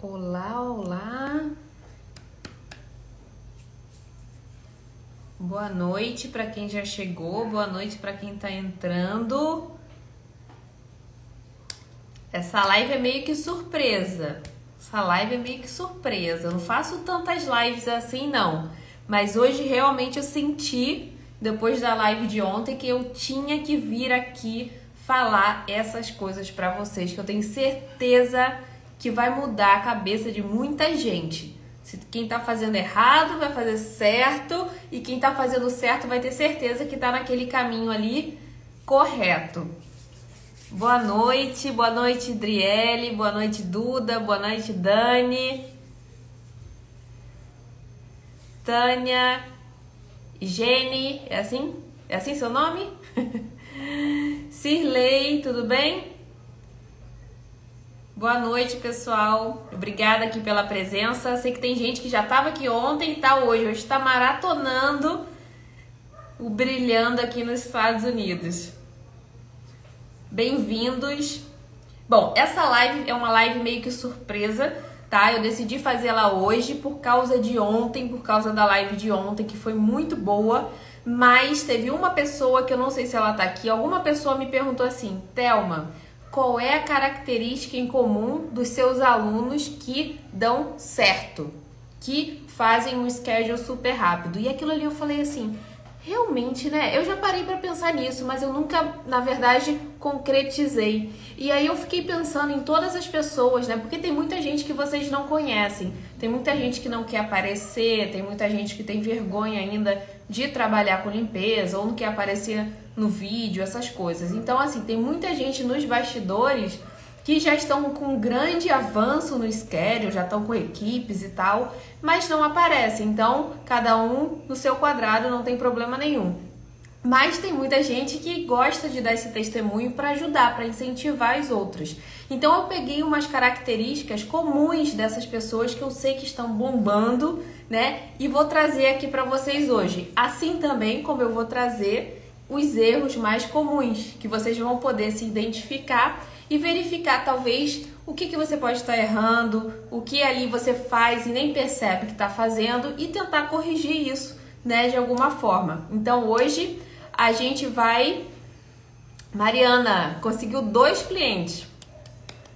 Olá, olá. Boa noite para quem já chegou, boa noite para quem tá entrando. Essa live é meio que surpresa. Eu não faço tantas lives assim, não. Mas hoje realmente eu senti, depois da live de ontem, que eu tinha que vir aqui falar essas coisas para vocês, que eu tenho certeza que vai mudar a cabeça de muita gente. Quem tá fazendo errado vai fazer certo, e quem tá fazendo certo vai ter certeza que tá naquele caminho ali correto. Boa noite, Driele, boa noite, Duda, boa noite, Dani, Tânia, Jenny, é assim? É assim seu nome? Cirlei, tudo bem? Boa noite, pessoal. Obrigada aqui pela presença. Sei que tem gente que já estava aqui ontem e tá hoje. Hoje está maratonando o Brilhando aqui nos Estados Unidos. Bem-vindos. Bom, essa live é uma live meio que surpresa, tá? Eu decidi fazer ela hoje por causa de ontem, por causa da live de ontem, que foi muito boa. Mas teve uma pessoa que eu não sei se ela tá aqui. Alguma pessoa me perguntou assim: Thelma, qual é a característica em comum dos seus alunos que dão certo, que fazem um schedule super rápido? E aquilo ali eu falei assim, realmente, né? Eu já parei para pensar nisso, mas eu nunca, na verdade, concretizei. E aí eu fiquei pensando em todas as pessoas, né? Porque tem muita gente que vocês não conhecem, tem muita gente que não quer aparecer, tem muita gente que tem vergonha ainda de trabalhar com limpeza ou não quer aparecer no vídeo, essas coisas. Então, assim, tem muita gente nos bastidores que já estão com um grande avanço no schedule, já estão com equipes e tal, mas não aparecem. Então, cada um no seu quadrado, não tem problema nenhum. Mas tem muita gente que gosta de dar esse testemunho para ajudar, para incentivar os outros. Então, eu peguei umas características comuns dessas pessoas que eu sei que estão bombando, né? E vou trazer aqui para vocês hoje. Assim também como eu vou trazer os erros mais comuns, que vocês vão poder se identificar e verificar talvez o que você pode estar errando, o que ali você faz e nem percebe que está fazendo, e tentar corrigir isso, né, de alguma forma. Então hoje a gente vai... Mariana conseguiu 2 clientes.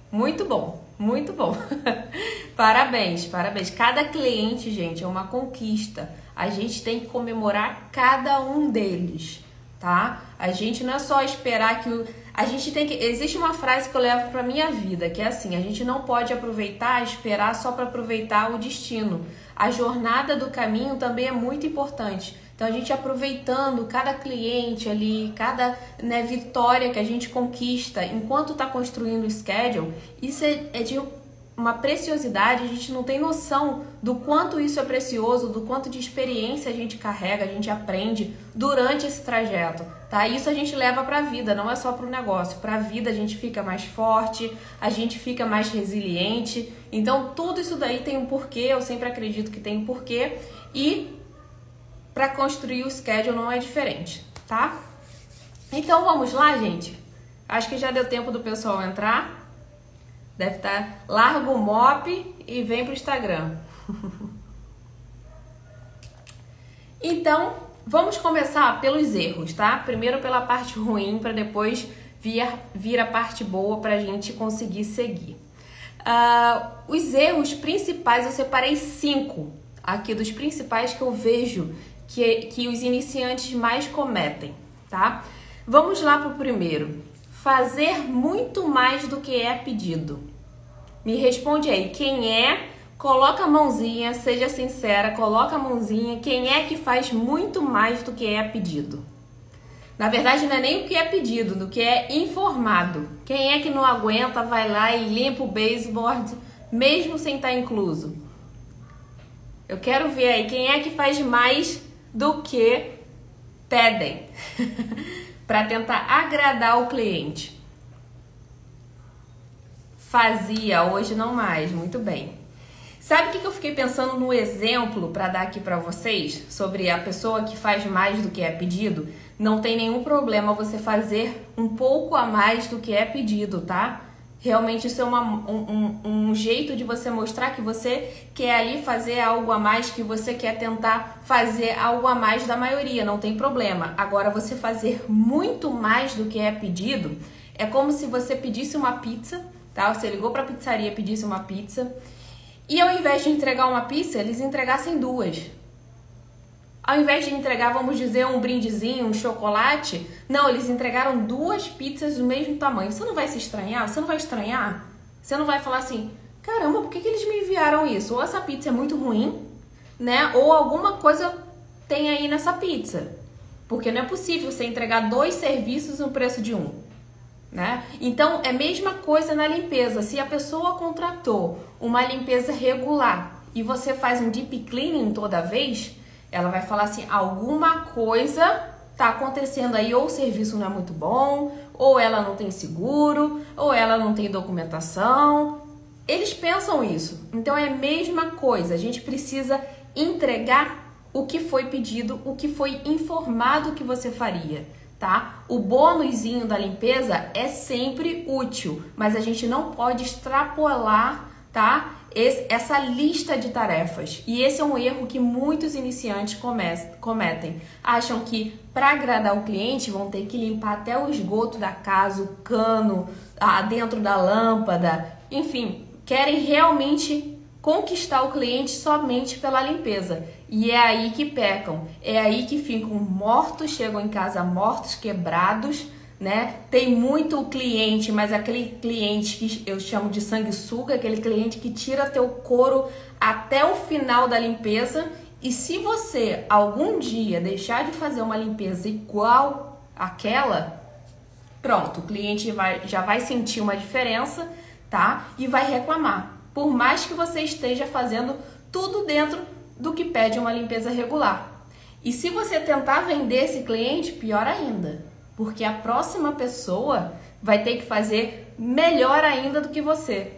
Muito bom, muito bom. Parabéns, parabéns. Cada cliente, gente, é uma conquista. A gente tem que comemorar cada um deles, tá? A gente não é só esperar que a gente tem que... Existe uma frase que eu levo pra minha vida, que é assim: a gente não pode esperar só para aproveitar o destino. A jornada do caminho também é muito importante. Então a gente aproveitando cada cliente ali, cada, né, vitória que a gente conquista enquanto tá construindo o schedule, isso é de uma preciosidade. A gente não tem noção do quanto isso é precioso, do quanto de experiência a gente carrega, a gente aprende durante esse trajeto, tá? Isso a gente leva para a vida, não é só para o negócio. Para a vida a gente fica mais forte, a gente fica mais resiliente. Então tudo isso daí tem um porquê, eu sempre acredito que tem um porquê, e para construir o schedule não é diferente, tá? Então vamos lá, gente. Acho que já deu tempo do pessoal entrar. Deve estar... Larga o mop e vem pro Instagram. Então, vamos começar pelos erros, tá? Primeiro pela parte ruim, para depois vir a parte boa para a gente conseguir seguir. Os erros principais, eu separei 5 aqui dos principais que eu vejo que os iniciantes mais cometem, tá? Vamos lá pro primeiro. Fazer muito mais do que é pedido. Me responde aí, quem é? Coloca a mãozinha, seja sincera, coloca a mãozinha. Quem é que faz muito mais do que é pedido? Na verdade, não é nem o que é pedido, do que é informado. Quem é que não aguenta, vai lá e limpa o baseboard, mesmo sem estar incluso? Eu quero ver aí, quem é que faz mais do que pedem? Para tentar agradar o cliente. Fazia, hoje não mais, muito bem. Sabe o que eu fiquei pensando no exemplo para dar aqui para vocês? Sobre a pessoa que faz mais do que é pedido. Não tem nenhum problema você fazer um pouco a mais do que é pedido, tá? Realmente isso é um jeito de você mostrar que você quer ali fazer algo a mais, que você quer tentar fazer algo a mais da maioria, não tem problema. Agora, você fazer muito mais do que é pedido, é como se você pedisse uma pizza, tá? Você ligou para a pizzaria e pedisse uma pizza, e ao invés de entregar uma pizza, eles entregassem duas. Ao invés de entregar, vamos dizer, um brindezinho, um chocolate, não, eles entregaram duas pizzas do mesmo tamanho. Você não vai se estranhar? Você não vai estranhar? Você não vai falar assim, caramba, por que eles me enviaram isso? Ou essa pizza é muito ruim, né? Ou alguma coisa tem aí nessa pizza. Porque não é possível você entregar 2 serviços no preço de um, né? Então, é a mesma coisa na limpeza. Se a pessoa contratou uma limpeza regular e você faz um deep cleaning toda vez, ela vai falar assim, alguma coisa tá acontecendo aí, ou o serviço não é muito bom, ou ela não tem seguro, ou ela não tem documentação. Eles pensam isso. Então é a mesma coisa, a gente precisa entregar o que foi pedido, o que foi informado que você faria, tá? O bônusinho da limpeza é sempre útil, mas a gente não pode extrapolar, tá? Essa lista de tarefas. E esse é um erro que muitos iniciantes cometem. Acham que para agradar o cliente vão ter que limpar até o esgoto da casa, o cano, dentro da lâmpada, enfim, querem realmente conquistar o cliente somente pela limpeza. E é aí que pecam, é aí que ficam mortos, chegam em casa mortos, quebrados, né? Tem muito cliente, mas aquele cliente que eu chamo de sanguessuga, aquele cliente que tira teu couro até o final da limpeza. E se você algum dia deixar de fazer uma limpeza igual àquela, pronto, o cliente já vai sentir uma diferença, tá? E vai reclamar. Por mais que você esteja fazendo tudo dentro do que pede uma limpeza regular. E se você tentar vender esse cliente, pior ainda. Porque a próxima pessoa vai ter que fazer melhor ainda do que você.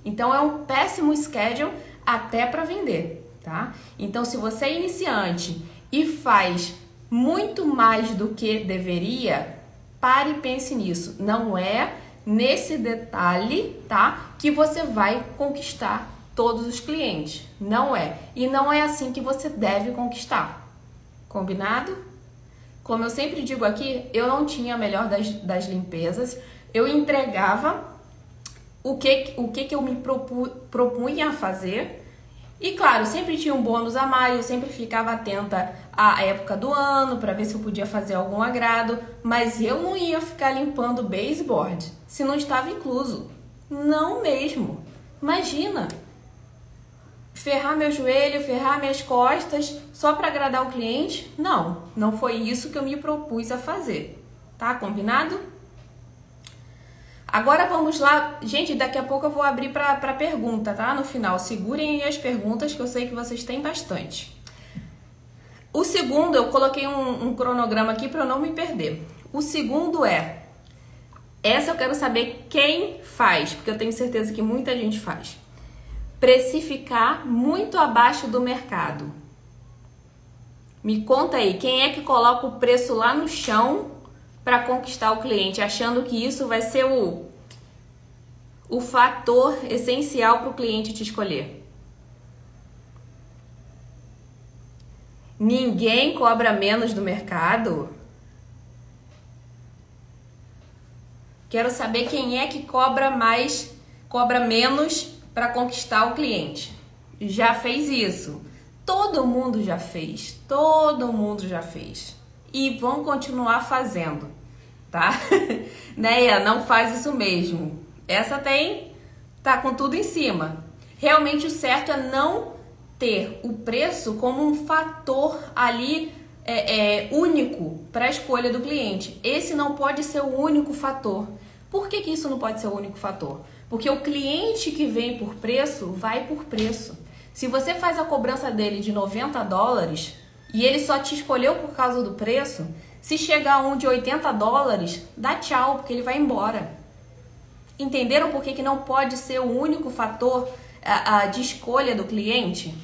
Então é um péssimo schedule até para vender, tá? Então se você é iniciante e faz muito mais do que deveria, pare e pense nisso. Não é nesse detalhe, tá, que você vai conquistar todos os clientes. Não é. E não é assim que você deve conquistar. Combinado? Como eu sempre digo aqui, eu não tinha a melhor das limpezas, eu entregava o que eu me propunha a fazer, e claro, sempre tinha um bônus a mais, eu sempre ficava atenta à época do ano, para ver se eu podia fazer algum agrado, mas eu não ia ficar limpando baseboard se não estava incluso, não mesmo, imagina! Ferrar meu joelho, ferrar minhas costas só para agradar o cliente? Não, não foi isso que eu me propus a fazer, tá? Combinado? Agora vamos lá, gente, daqui a pouco eu vou abrir para pergunta, tá? No final, segurem aí as perguntas que eu sei que vocês têm bastante. O segundo, eu coloquei um cronograma aqui para eu não me perder. O segundo essa eu quero saber quem faz, porque eu tenho certeza que muita gente faz. Precificar muito abaixo do mercado. Me conta aí, quem é que coloca o preço lá no chão para conquistar o cliente, achando que isso vai ser o fator essencial para o cliente te escolher? Ninguém cobra menos do mercado? Quero saber quem é que cobra menos para conquistar o cliente. Já fez isso? Todo mundo já fez. Todo mundo já fez. E vão continuar fazendo, tá? Neia, não faz isso mesmo. Essa tá com tudo em cima. Realmente o certo é não ter o preço como um fator ali único para a escolha do cliente. Esse não pode ser o único fator. Por que isso não pode ser o único fator? Porque o cliente que vem por preço, vai por preço. Se você faz a cobrança dele de $90 e ele só te escolheu por causa do preço, se chegar um de $80, dá tchau, porque ele vai embora. Entenderam por que não pode ser o único fator de escolha do cliente?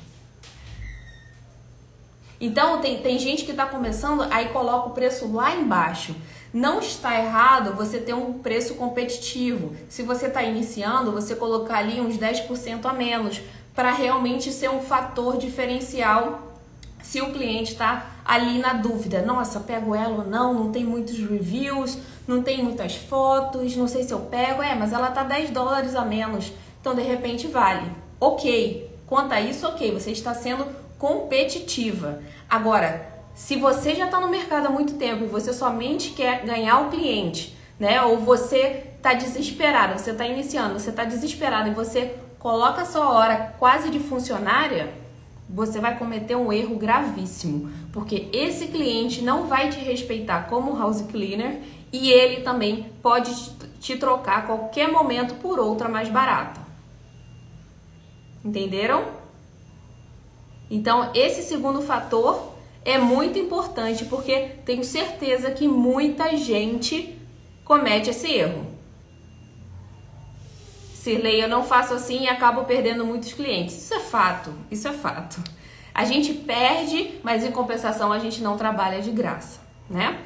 Então, tem gente que está começando, aí coloca o preço lá embaixo. Não está errado você ter um preço competitivo. Se você está iniciando, você colocar ali uns 10% a menos, para realmente ser um fator diferencial se o cliente está ali na dúvida. Nossa, pego ela ou não? Não tem muitos reviews, não tem muitas fotos, não sei se eu pego. Mas ela tá $10 a menos, então de repente vale. Ok, quanto a isso, ok, você está sendo competitiva. Agora, se você já está no mercado há muito tempo e você somente quer ganhar o cliente, né? Ou você está desesperado, você está iniciando, você está desesperado e você coloca a sua hora quase de funcionária, você vai cometer um erro gravíssimo, porque esse cliente não vai te respeitar como house cleaner e ele também pode te trocar a qualquer momento por outra mais barata. Entenderam? Então, esse segundo fator é muito importante, porque tenho certeza que muita gente comete esse erro. Sirlei, eu não faço assim e acabo perdendo muitos clientes. Isso é fato, isso é fato. A gente perde, mas em compensação a gente não trabalha de graça, né?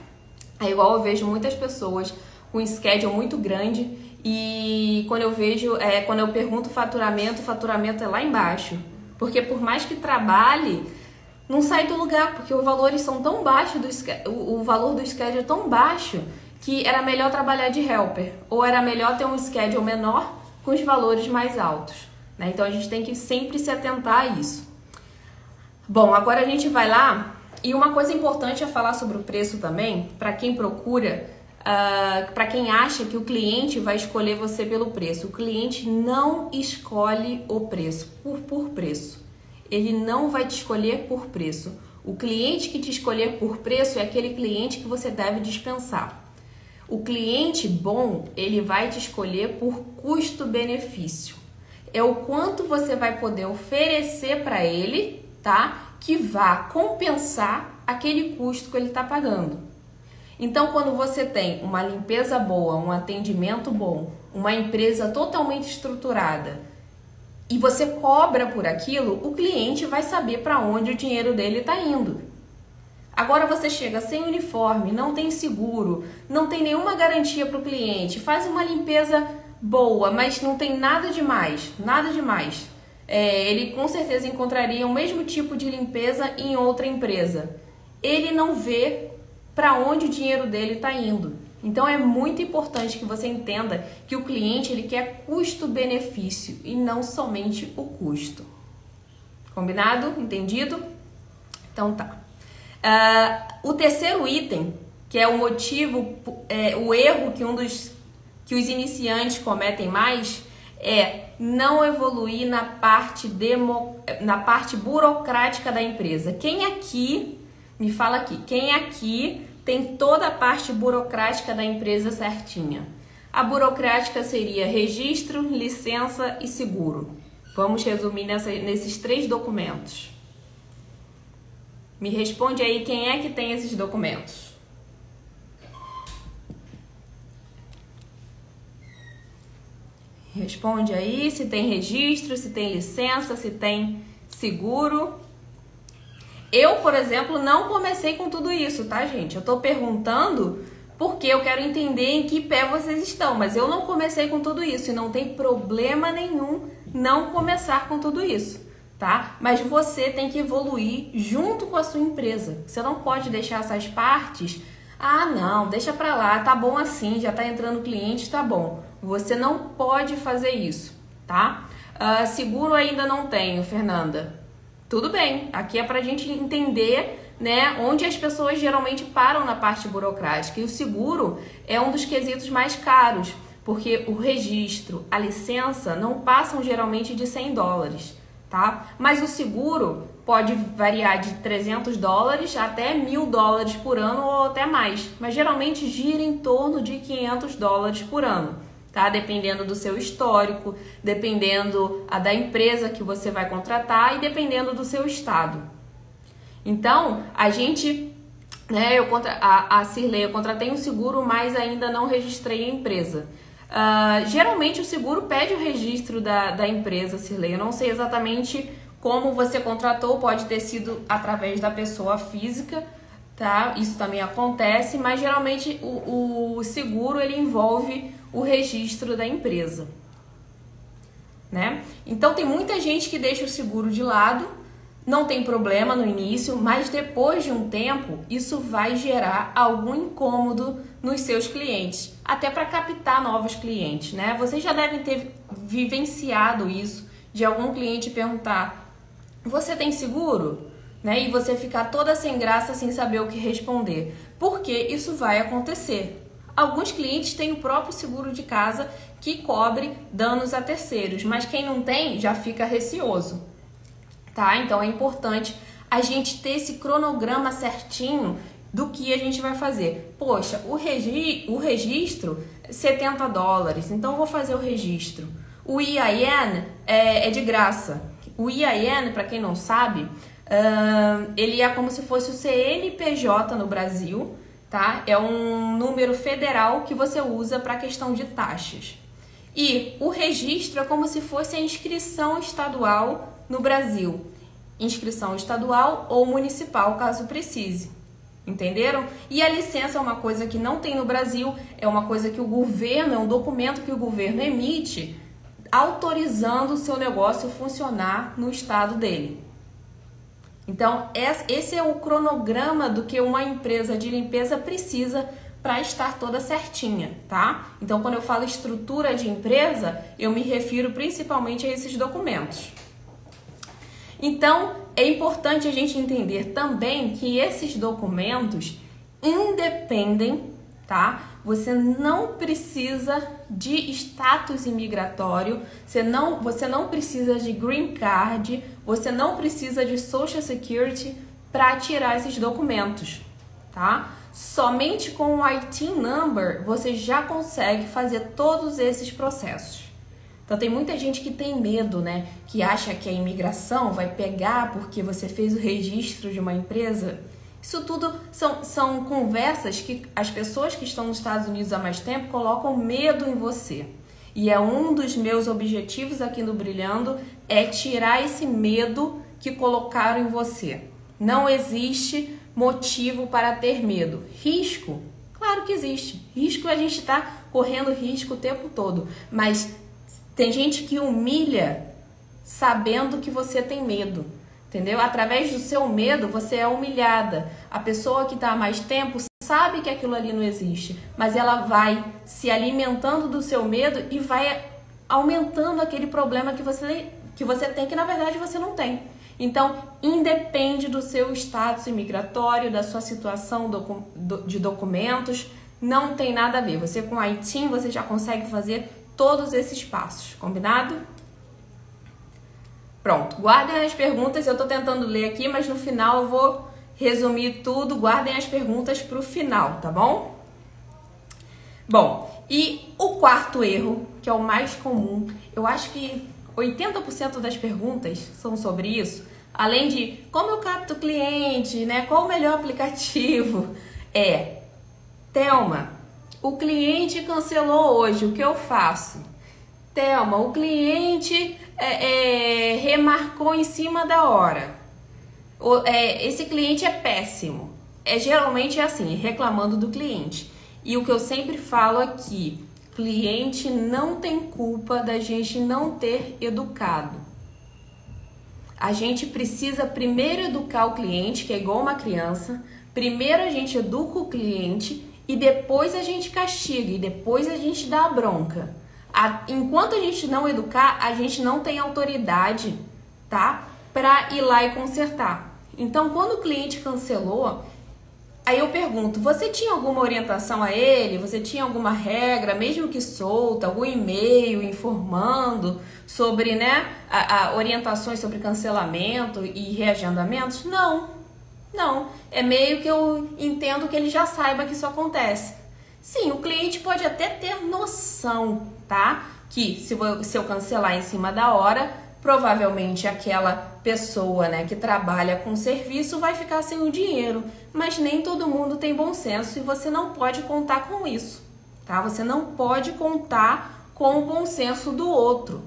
É igual eu vejo muitas pessoas com um schedule muito grande e quando eu vejo, quando eu pergunto o faturamento é lá embaixo. Porque por mais que trabalhe, não sai do lugar, porque os valores são tão baixos, o valor do schedule é tão baixo que era melhor trabalhar de helper, ou era melhor ter um schedule menor com os valores mais altos, né? Então a gente tem que sempre se atentar a isso. Bom, agora a gente vai lá, e uma coisa importante é falar sobre o preço também, para quem procura, para quem acha que o cliente vai escolher você pelo preço. O cliente não escolhe o preço por preço. Ele não vai te escolher por preço. O cliente que te escolher por preço é aquele cliente que você deve dispensar. O cliente bom, ele vai te escolher por custo-benefício. É o quanto você vai poder oferecer para ele, tá? Que vá compensar aquele custo que ele está pagando. Então, quando você tem uma limpeza boa, um atendimento bom, uma empresa totalmente estruturada e você cobra por aquilo, o cliente vai saber para onde o dinheiro dele está indo. Agora você chega sem uniforme, não tem seguro, não tem nenhuma garantia para o cliente, faz uma limpeza boa, mas não tem nada demais, nada demais. Ele com certeza encontraria o mesmo tipo de limpeza em outra empresa. Ele não vê para onde o dinheiro dele está indo. Então é muito importante que você entenda que o cliente ele quer custo-benefício e não somente o custo. Combinado? Entendido? Então tá. O terceiro item, que é o motivo, o erro que os iniciantes cometem mais, é não evoluir na parte burocrática da empresa. Quem aqui, me fala aqui, quem aqui tem toda a parte burocrática da empresa certinha? A burocrática seria registro, licença e seguro. Vamos resumir nesses 3 documentos. Me responde aí quem é que tem esses documentos. Responde aí se tem registro, se tem licença, se tem seguro. Eu, por exemplo, não comecei com tudo isso, tá, gente? Eu tô perguntando porque eu quero entender em que pé vocês estão, mas eu não comecei com tudo isso e não tem problema nenhum não começar com tudo isso, tá? Mas você tem que evoluir junto com a sua empresa. Você não pode deixar essas partes, não, deixa pra lá, tá bom assim, já tá entrando cliente, tá bom. Você não pode fazer isso, tá? Seguro ainda não tenho, Fernanda. Tudo bem, aqui é pra gente entender, né, onde as pessoas geralmente param na parte burocrática. E o seguro é um dos quesitos mais caros, porque o registro, a licença não passam geralmente de $100, tá? Mas o seguro pode variar de $300 até $1.000 por ano ou até mais, mas geralmente gira em torno de $500 por ano, tá? Dependendo do seu histórico, dependendo da empresa que você vai contratar e dependendo do seu estado. Então, a gente, né, a Sirlei, eu contratei um seguro, mas ainda não registrei a empresa. Geralmente o seguro pede o registro da empresa, Sirlei. Eu não sei exatamente como você contratou, pode ter sido através da pessoa física, tá? Isso também acontece, mas geralmente o seguro ele envolve o registro da empresa, né? Então tem muita gente que deixa o seguro de lado, não tem problema no início, mas depois de um tempo isso vai gerar algum incômodo nos seus clientes, até para captar novos clientes, né? Vocês já devem ter vivenciado isso, de algum cliente perguntar: você tem seguro? Né? E você ficar toda sem graça, sem saber o que responder. Porque isso vai acontecer. Alguns clientes têm o próprio seguro de casa que cobre danos a terceiros, mas quem não tem já fica receoso, tá? Então é importante a gente ter esse cronograma certinho do que a gente vai fazer. Poxa, o registro $70, então eu vou fazer o registro. O EIN é de graça. O EIN, para quem não sabe, ele é como se fosse o CNPJ no Brasil, tá? É um número federal que você usa para a questão de taxas. E o registro é como se fosse a inscrição estadual no Brasil. Inscrição estadual ou municipal, caso precise. Entenderam? E a licença é uma coisa que não tem no Brasil, é uma coisa que o governo, é um documento que o governo emite autorizando o seu negócio funcionar no estado dele. Então, esse é o cronograma do que uma empresa de limpeza precisa para estar toda certinha, tá? Então, quando eu falo estrutura de empresa, eu me refiro principalmente a esses documentos. Então, é importante a gente entender também que esses documentos independem, tá? Você não precisa de status imigratório, você não precisa de green card, você não precisa de social security para tirar esses documentos, tá? Somente com o IT number você já consegue fazer todos esses processos. Então tem muita gente que tem medo, né? Que acha que a imigração vai pegar porque você fez o registro de uma empresa. Isso tudo são conversas que as pessoas que estão nos Estados Unidos há mais tempo colocam medo em você. E é um dos meus objetivos aqui no Brilhando, é tirar esse medo que colocaram em você. Não existe motivo para ter medo. Risco? Claro que existe. Risco, a gente está correndo risco o tempo todo. Mas tem gente que humilha sabendo que você tem medo. Entendeu? Através do seu medo, você é humilhada. A pessoa que está há mais tempo sabe que aquilo ali não existe, mas ela vai se alimentando do seu medo e vai aumentando aquele problema que você tem, que na verdade você não tem. Então, independe do seu status imigratório, da sua situação de documentos, não tem nada a ver. Você com a ITIN, você já consegue fazer todos esses passos, combinado? Pronto, guardem as perguntas, eu tô tentando ler aqui, mas no final eu vou resumir tudo, guardem as perguntas pro final, tá bom? Bom, e o quarto erro, que é o mais comum, eu acho que 80% das perguntas são sobre isso, além de como eu capto o cliente, né? Qual o melhor aplicativo? Thelma, o cliente cancelou hoje, o que eu faço? Thelma, o cliente remarcou em cima da hora. Esse cliente é péssimo. Geralmente é assim, reclamando do cliente. E o que eu sempre falo aqui, cliente não tem culpa da gente não ter educado. A gente precisa primeiro educar o cliente, que é igual uma criança. Primeiro a gente educa o cliente e depois a gente castiga e depois a gente dá a bronca. Enquanto a gente não educar, a gente não tem autoridade, tá? Pra ir lá e consertar. Então, quando o cliente cancelou, aí eu pergunto, você tinha alguma orientação a ele? Você tinha alguma regra, mesmo que solta, algum e-mail informando sobre, né, orientações sobre cancelamento e reagendamentos? Não. É meio que eu entendo que ele já saiba que isso acontece. Sim, o cliente pode até ter noção, tá? Que se eu cancelar em cima da hora, provavelmente aquela pessoa, né, que trabalha com serviço vai ficar sem o dinheiro. Mas nem todo mundo tem bom senso e você não pode contar com isso, tá? Você não pode contar com o bom senso do outro.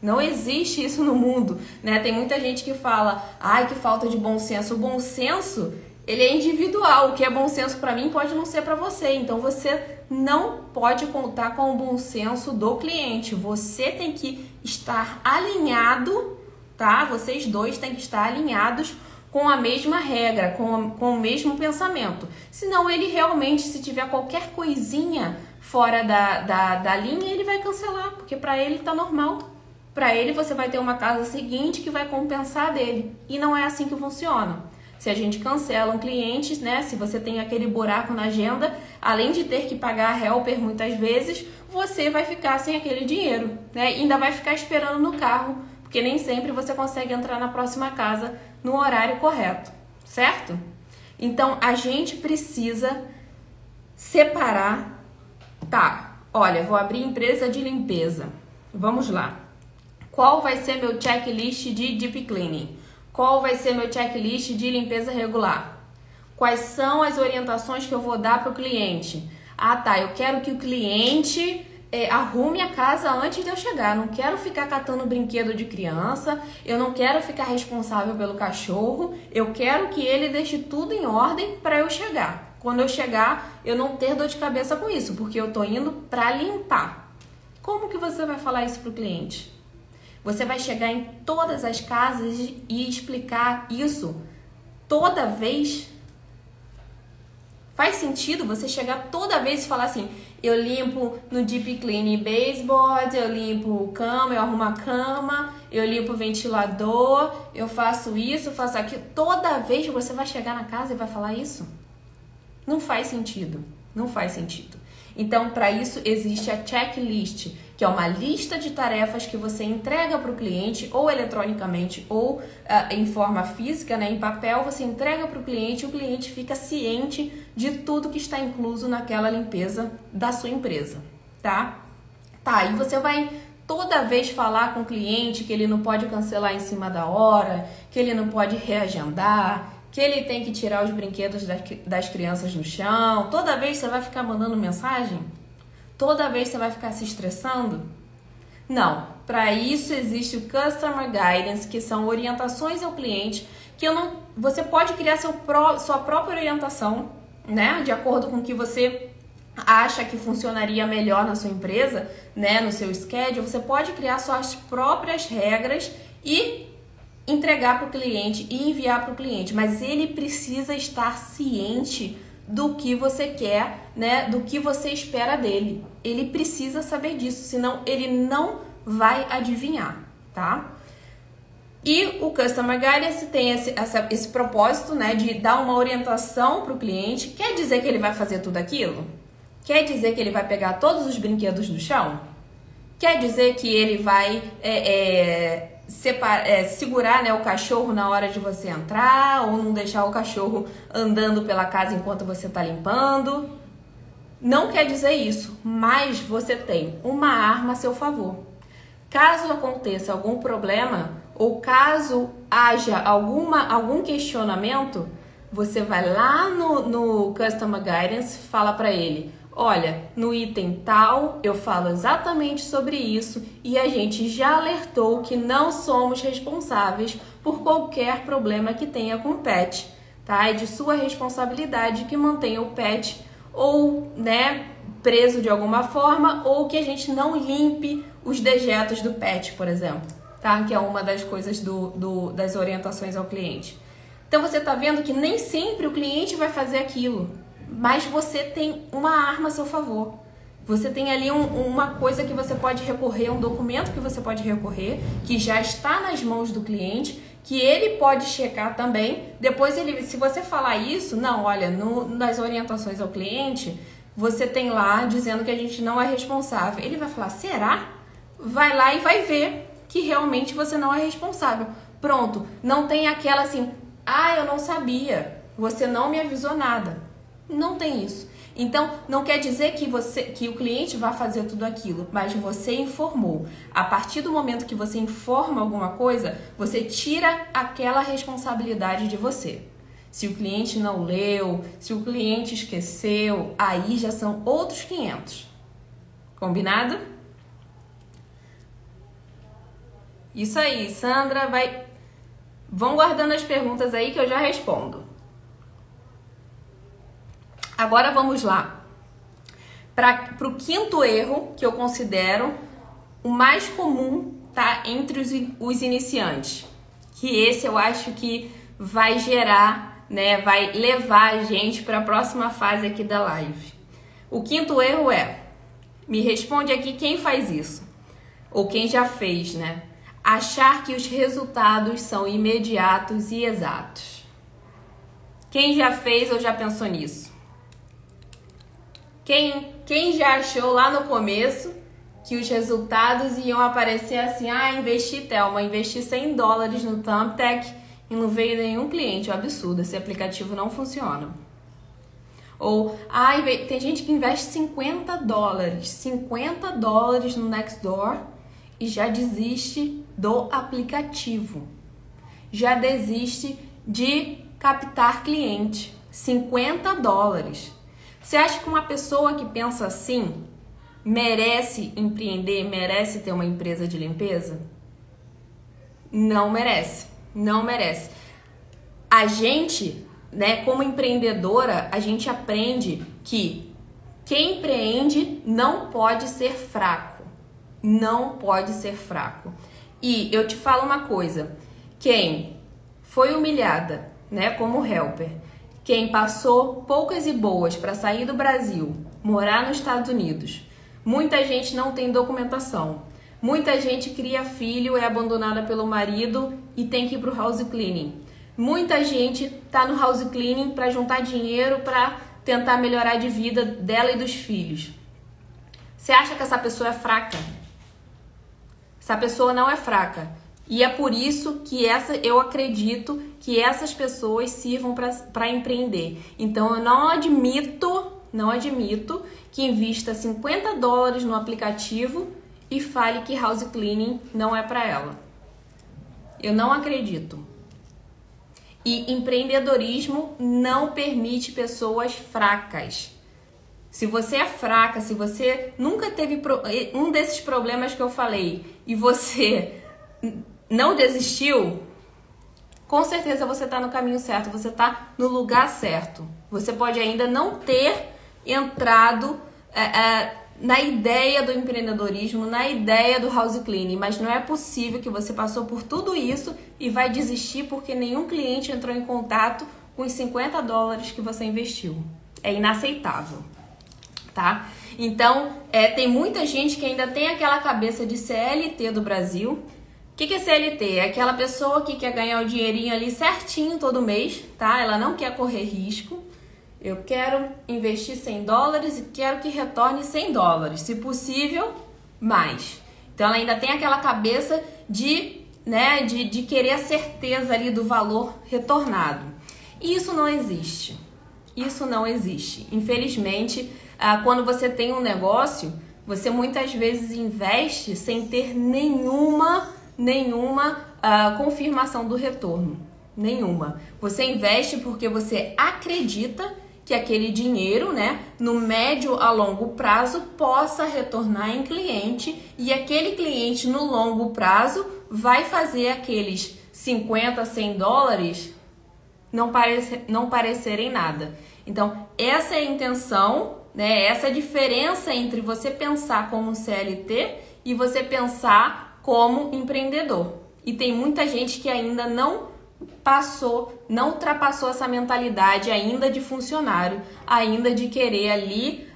Não existe isso no mundo, né? Tem muita gente que fala, ai, que falta de bom senso. O bom senso, ele é individual. O que é bom senso para mim pode não ser para você. Então você não pode contar com o bom senso do cliente. Você tem que estar alinhado, tá? Vocês dois têm que estar alinhados com a mesma regra, com o mesmo pensamento. Senão ele realmente, se tiver qualquer coisinha fora da linha, ele vai cancelar, porque para ele tá normal. Para ele você vai ter uma casa seguinte que vai compensar dele. E não é assim que funciona. Se a gente cancela um cliente, né? Se você tem aquele buraco na agenda, além de ter que pagar a helper muitas vezes, você vai ficar sem aquele dinheiro, né? E ainda vai ficar esperando no carro, porque nem sempre você consegue entrar na próxima casa no horário correto, certo? Então a gente precisa separar. Tá, olha, vou abrir empresa de limpeza. Vamos lá. Qual vai ser meu checklist de deep cleaning? Qual vai ser meu checklist de limpeza regular? Quais são as orientações que eu vou dar para o cliente? Ah, tá, eu quero que o cliente arrume a casa antes de eu chegar. Não quero ficar catando brinquedo de criança, eu não quero ficar responsável pelo cachorro, eu quero que ele deixe tudo em ordem para eu chegar. Quando eu chegar, eu não ter dor de cabeça com isso, porque eu tô indo para limpar. Como que você vai falar isso para o cliente? Você vai chegar em todas as casas e explicar isso toda vez? Faz sentido você chegar toda vez e falar assim: eu limpo no deep clean baseboard, eu limpo cama, eu arrumo a cama, eu limpo o ventilador, eu faço isso, faço aquilo. Toda vez você vai chegar na casa e vai falar isso? Não faz sentido, não faz sentido. Então, para isso existe a checklist, que é uma lista de tarefas que você entrega para o cliente, ou eletronicamente, ou em forma física, né, em papel, você entrega para o cliente fica ciente de tudo que está incluso naquela limpeza da sua empresa, tá? Tá, e você vai toda vez falar com o cliente que ele não pode cancelar em cima da hora, que ele não pode reagendar, que ele tem que tirar os brinquedos das crianças no chão. Toda vez você vai ficar mandando mensagem? Toda vez você vai ficar se estressando? Não, para isso existe o Customer Guidance, que são orientações ao cliente, que você pode criar sua própria orientação, né? De acordo com o que você acha que funcionaria melhor na sua empresa, né? No seu schedule, você pode criar suas próprias regras e entregar para o cliente e enviar para o cliente, mas ele precisa estar ciente do que você quer, né? Do que você espera dele. Ele precisa saber disso, senão ele não vai adivinhar, tá? E o Customer Guidance tem esse propósito, né? De dar uma orientação para o cliente. Quer dizer que ele vai fazer tudo aquilo? Quer dizer que ele vai pegar todos os brinquedos do chão? Quer dizer que ele vai segurar, né, o cachorro na hora de você entrar, ou não deixar o cachorro andando pela casa enquanto você está limpando? Não quer dizer isso, mas você tem uma arma a seu favor. Caso aconteça algum problema, ou caso haja algum questionamento, você vai lá no Customer Guidance, fala para ele: olha, no item tal eu falo exatamente sobre isso e a gente já alertou que não somos responsáveis por qualquer problema que tenha com o pet, tá? É de sua responsabilidade que mantenha o pet ou, né, preso de alguma forma, ou que a gente não limpe os dejetos do pet, por exemplo, tá? Que é uma das coisas das orientações ao cliente. Então você tá vendo que nem sempre o cliente vai fazer aquilo, mas você tem uma arma a seu favor. Você tem ali uma coisa que você pode recorrer, um documento que você pode recorrer, que já está nas mãos do cliente, que ele pode checar também. Depois, se você falar isso, não, olha, nas orientações ao cliente, você tem lá dizendo que a gente não é responsável. Ele vai falar: será? Vai lá e vai ver que realmente você não é responsável. Pronto, não tem aquela assim: ah, eu não sabia, você não me avisou nada. Não tem isso. Então, não quer dizer que o cliente vai fazer tudo aquilo, mas você informou. A partir do momento que você informa alguma coisa, você tira aquela responsabilidade de você. Se o cliente não leu, se o cliente esqueceu, aí já são outros 500. Combinado? Isso aí, Sandra, vão guardando as perguntas aí que eu já respondo. Agora vamos lá para o quinto erro que eu considero o mais comum, tá, entre os iniciantes. Que esse eu acho que vai gerar, né, vai levar a gente para a próxima fase aqui da live. O quinto erro é, me responde aqui quem faz isso, ou quem já fez, né? Achar que os resultados são imediatos e exatos. Quem já fez ou já pensou nisso? Quem já achou lá no começo que os resultados iam aparecer assim, investi, Thelma, investi $100 no Thumbtack e não veio nenhum cliente, é um absurdo, esse aplicativo não funciona. Ou, tem gente que investe $50 no Nextdoor e já desiste do aplicativo, já desiste de captar cliente, $50. Você acha que uma pessoa que pensa assim merece empreender, merece ter uma empresa de limpeza? Não merece, não merece. A gente, né, como empreendedora, a gente aprende que quem empreende não pode ser fraco, não pode ser fraco. E eu te falo uma coisa, quem foi humilhada, né, como helper, quem passou poucas e boas para sair do Brasil, morar nos Estados Unidos, muita gente não tem documentação, muita gente cria filho, é abandonada pelo marido e tem que ir para o house cleaning. Muita gente tá no house cleaning para juntar dinheiro para tentar melhorar de vida dela e dos filhos. Você acha que essa pessoa é fraca? Essa pessoa não é fraca. E é por isso que eu acredito que essas pessoas sirvam para empreender. Então eu não admito que invista $50 no aplicativo e fale que house cleaning não é para ela. Eu não acredito. E empreendedorismo não permite pessoas fracas. Se você é fraca, se você nunca teve um desses problemas que eu falei e você não desistiu, com certeza você está no caminho certo, você está no lugar certo. Você pode ainda não ter entrado na ideia do empreendedorismo, na ideia do house cleaning, mas não é possível que você passou por tudo isso e vai desistir porque nenhum cliente entrou em contato com os $50 que você investiu. É inaceitável, tá? Então, tem muita gente que ainda tem aquela cabeça de CLT do Brasil. O que é CLT? É aquela pessoa que quer ganhar o dinheirinho ali certinho todo mês, tá? Ela não quer correr risco. Eu quero investir $100 e quero que retorne $100, se possível, mais. Então, ela ainda tem aquela cabeça de querer a certeza ali do valor retornado. E isso não existe. Isso não existe. Infelizmente, quando você tem um negócio, você muitas vezes investe sem ter nenhuma confirmação do retorno. Nenhuma. Você investe porque você acredita que aquele dinheiro, né, no médio a longo prazo possa retornar em cliente e aquele cliente no longo prazo vai fazer aqueles $50, $100 não parecerem nada. Então, essa é a intenção, né, essa é a diferença entre você pensar como CLT e você pensar como empreendedor. E tem muita gente que ainda não ultrapassou essa mentalidade ainda de funcionário, ainda de querer ali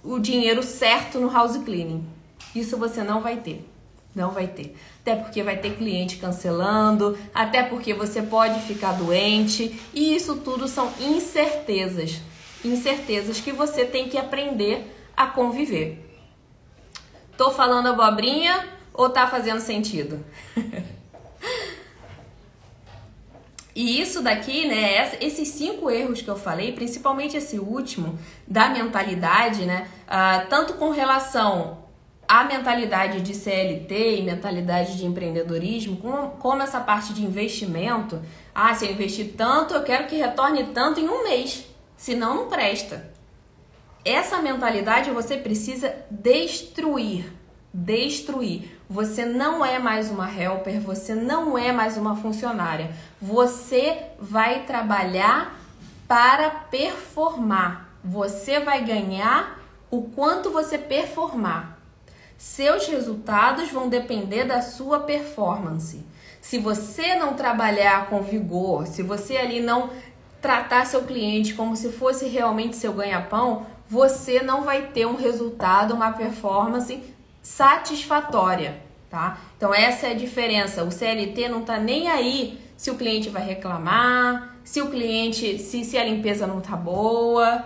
o dinheiro certo no house cleaning. Isso você não vai ter, não vai ter. Até porque vai ter cliente cancelando, até porque você pode ficar doente, e isso tudo são incertezas que você tem que aprender a conviver. Tô falando abobrinha ou tá fazendo sentido? E isso daqui, né, esses 5 erros que eu falei, principalmente esse último, da mentalidade, né, tanto com relação à mentalidade de CLT e mentalidade de empreendedorismo, como essa parte de investimento, se eu investir tanto, eu quero que retorne tanto em um mês, senão não presta. Essa mentalidade você precisa destruir. Você não é mais uma helper, você não é mais uma funcionária. Você vai trabalhar para performar. Você vai ganhar o quanto você performar. Seus resultados vão depender da sua performance. Se você não trabalhar com vigor, se você ali não tratar seu cliente como se fosse realmente seu ganha-pão, você não vai ter um resultado, uma performance satisfatória, tá? Então essa é a diferença. O CLT não tá nem aí se o cliente vai reclamar, se a limpeza não tá boa.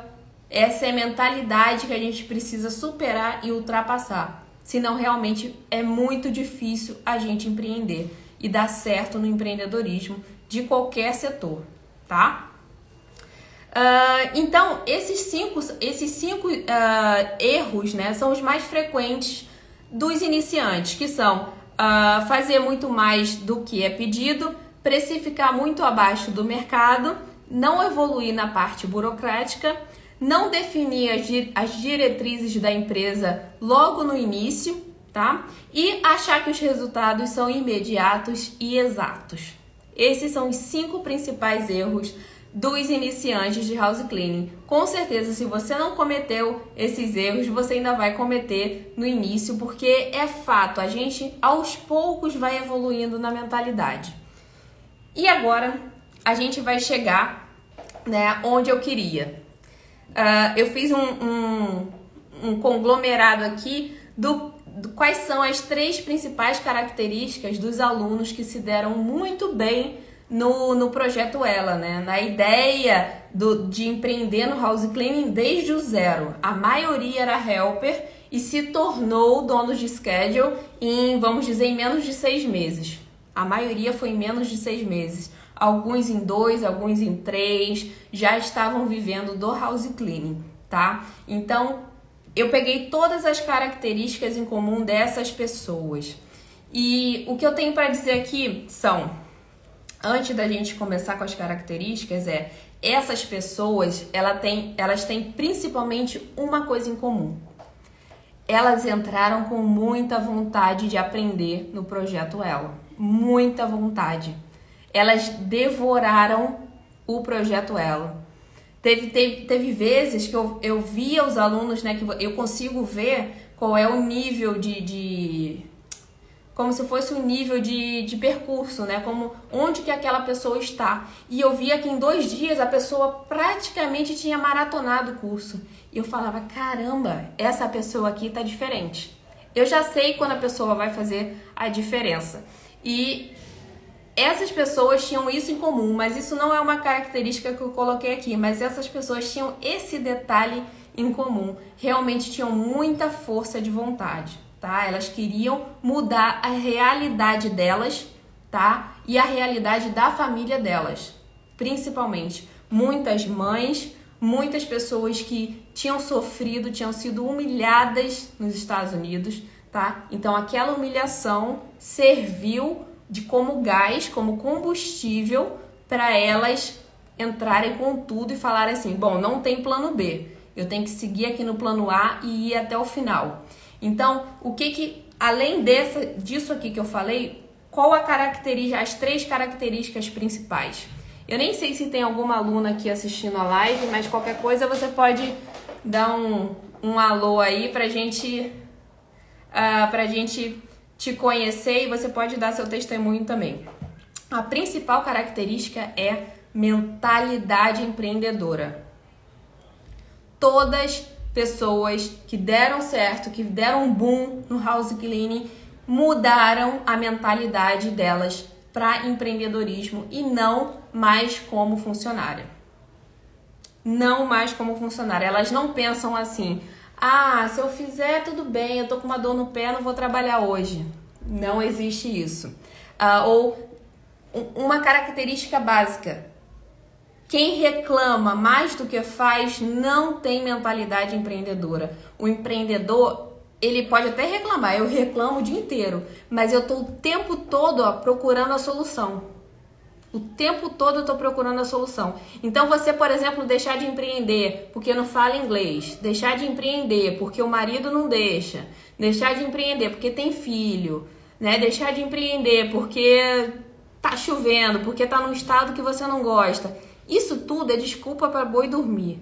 Essa é a mentalidade que a gente precisa superar e ultrapassar. Senão realmente é muito difícil a gente empreender e dar certo no empreendedorismo de qualquer setor, tá? Então, esses cinco erros, né, são os mais frequentes dos iniciantes, que são fazer muito mais do que é pedido, precificar muito abaixo do mercado, não evoluir na parte burocrática, não definir as diretrizes da empresa logo no início, tá? E achar que os resultados são imediatos e exatos. Esses são os 5 principais erros dos iniciantes de house cleaning. Com certeza, se você não cometeu esses erros, você ainda vai cometer no início, porque é fato, a gente aos poucos vai evoluindo na mentalidade. E agora a gente vai chegar, né, onde eu queria. Eu fiz um conglomerado aqui do quais são as 3 principais características dos alunos que se deram muito bem no projeto Ela, né? Na ideia de empreender no house cleaning desde o zero. A maioria era helper e se tornou dono de schedule em, vamos dizer, em menos de 6 meses. A maioria foi em menos de 6 meses. Alguns em 2, alguns em 3, já estavam vivendo do house cleaning, tá? Então, eu peguei todas as características em comum dessas pessoas. E o que eu tenho para dizer aqui são, antes da gente começar com as características, essas pessoas, elas têm principalmente uma coisa em comum. Elas entraram com muita vontade de aprender no projeto Ela. Muita vontade. Elas devoraram o projeto Ela. Teve vezes que eu via os alunos, né, que eu consigo ver qual é o nível como se fosse um nível de percurso, né, onde que aquela pessoa está. E eu via que em 2 dias a pessoa praticamente tinha maratonado o curso. E eu falava, caramba, essa pessoa aqui tá diferente. Eu já sei quando a pessoa vai fazer a diferença. E essas pessoas tinham isso em comum, mas isso não é uma característica que eu coloquei aqui, mas essas pessoas tinham esse detalhe em comum. Realmente tinham muita força de vontade, tá? Elas queriam mudar a realidade delas, tá? E a realidade da família delas, principalmente. Muitas mães, muitas pessoas que tinham sofrido, tinham sido humilhadas nos Estados Unidos, tá? Então aquela humilhação serviu como gás, como combustível para elas entrarem com tudo e falarem assim, bom, não tem plano B, eu tenho que seguir aqui no plano A e ir até o final. Então, além disso aqui que eu falei, qual as 3 características principais? Eu nem sei se tem alguma aluna aqui assistindo a live, mas qualquer coisa você pode dar um alô aí pra gente te conhecer e você pode dar seu testemunho também. A principal característica é mentalidade empreendedora. Todas pessoas que deram certo, que deram um boom no house cleaning, mudaram a mentalidade delas para empreendedorismo e não mais como funcionária. Não mais como funcionária. Elas não pensam assim, se eu fizer tudo bem, eu tô com uma dor no pé, não vou trabalhar hoje. Não existe isso. Ou uma característica básica. Quem reclama mais do que faz não tem mentalidade empreendedora. O empreendedor, ele pode até reclamar, eu reclamo o dia inteiro, mas eu tô o tempo todo procurando a solução. O tempo todo eu tô procurando a solução. Então você, por exemplo, deixar de empreender porque não fala inglês, deixar de empreender porque o marido não deixa, deixar de empreender porque tem filho, né? Deixar de empreender porque tá chovendo, porque tá num estado que você não gosta. Isso tudo é desculpa para boi dormir,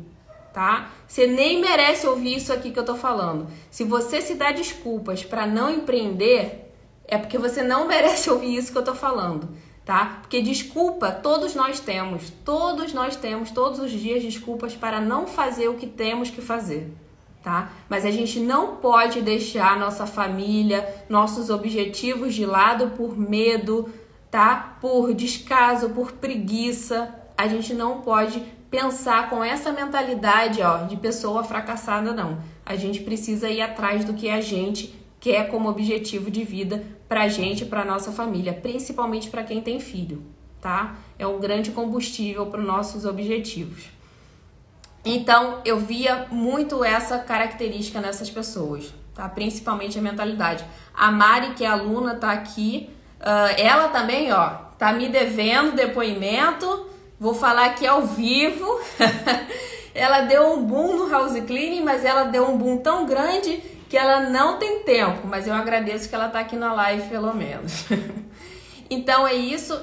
tá? Você nem merece ouvir isso aqui que eu tô falando. Se você se dá desculpas para não empreender, é porque você não merece ouvir isso que eu tô falando, tá? Porque desculpa todos nós temos todos os dias desculpas para não fazer o que temos que fazer, tá? Mas a gente não pode deixar nossa família, nossos objetivos de lado por medo, tá? Por descaso, por preguiça. A gente não pode pensar com essa mentalidade, ó, de pessoa fracassada, não. A gente precisa ir atrás do que a gente quer como objetivo de vida pra gente, pra nossa família, principalmente para quem tem filho, tá? É um grande combustível para os nossos objetivos. Então, eu via muito essa característica nessas pessoas, tá? Principalmente a mentalidade. A Mari, que é aluna, tá aqui. Ela também, ó, tá me devendo depoimento. Vou falar aqui ao vivo. Ela deu um boom no house cleaning, mas ela deu um boom tão grande que ela não tem tempo. Mas eu agradeço que ela tá aqui na live, pelo menos. Então, é isso.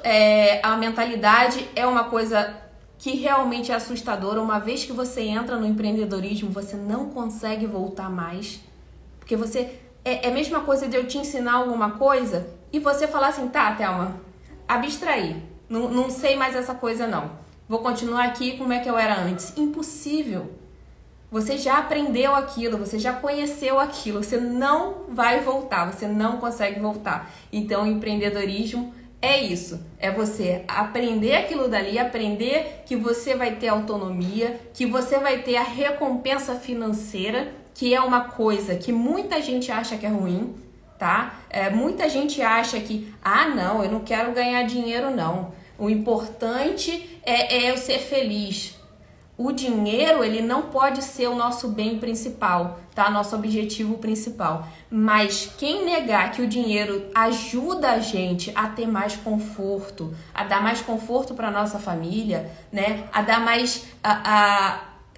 A mentalidade é uma coisa que realmente é assustadora. Uma vez que você entra no empreendedorismo, você não consegue voltar mais. Porque você... É a mesma coisa de eu te ensinar alguma coisa e você falar assim, tá, Thelma, abstrair. Não sei mais essa coisa, não. Vou continuar aqui como é que eu era antes. Impossível. Você já aprendeu aquilo, você já conheceu aquilo, você não vai voltar, você não consegue voltar. Então, o empreendedorismo é isso, é você aprender aquilo dali, aprender que você vai ter autonomia, que você vai ter a recompensa financeira, que é uma coisa que muita gente acha que é ruim, tá? Muita gente acha que, não, eu não quero ganhar dinheiro, não. O importante é eu ser feliz. O dinheiro, ele não pode ser o nosso bem principal, tá? Nosso objetivo principal. Mas quem negar que o dinheiro ajuda a gente a ter mais conforto, a dar mais conforto para nossa família, né? A dar mais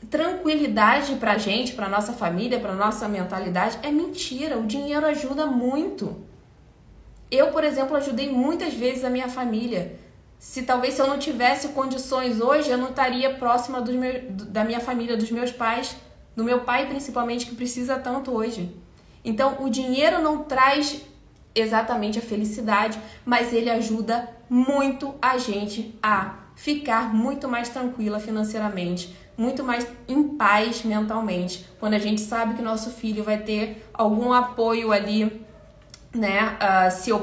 tranquilidade pra gente, pra nossa família, pra nossa mentalidade, é mentira. O dinheiro ajuda muito. Eu, por exemplo, ajudei muitas vezes a minha família. Se eu não tivesse condições hoje, eu não estaria próxima da minha família, dos meus pais, do meu pai principalmente, que precisa tanto hoje. Então, o dinheiro não traz exatamente a felicidade, mas ele ajuda muito a gente a ficar muito mais tranquila financeiramente, muito mais em paz mentalmente, quando a gente sabe que nosso filho vai ter algum apoio ali, né?